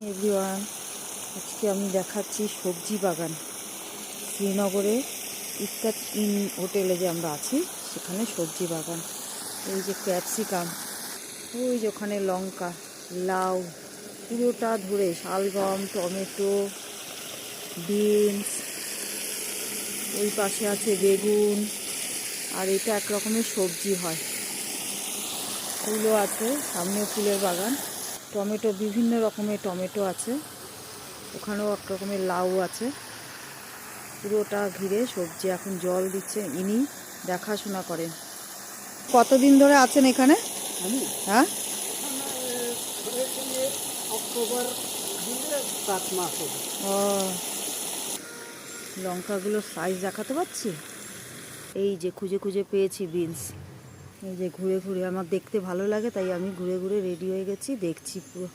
Everyone, আজকে আমি দেখাচ্ছি সবজি বাগান। শ্রীনগরে ইফতার ইন হোটেলে যে আমরা আছি সেখানে সবজি বাগান। এই যে ক্যাপসিকাম, ওই যে ওখানে লঙ্কা, লাউ, পুরোটা ধরে শালগম, টমেটো, বিনস, ওই পাশে আছে বেগুন। আর এটা এক রকমের সবজি হয়। ফুলও আছে, সামনে ফুলের বাগান। টমেটো, বিভিন্ন রকমের টমেটো আছে, ওখানেও এক রকমের লাউ আছে। পুরোটা ঘিরে সবজি। এখন জল দিচ্ছে, ইনি দেখাশোনা করেন। কতদিন ধরে আছেন এখানে? হ্যাঁ, অক্টোবর 7 মাস হবে। ও, লঙ্কাগুলোর সাইজ দেখাতে পারছি। এই যে খুঁজে খুঁজে পেয়েছি বিনস। এই যে ঘুরে ঘুরে আমার দেখতে ভালো লাগে, তাই আমি ঘুরে ঘুরে রেডি হয়ে গেছি, দেখছি পুরো।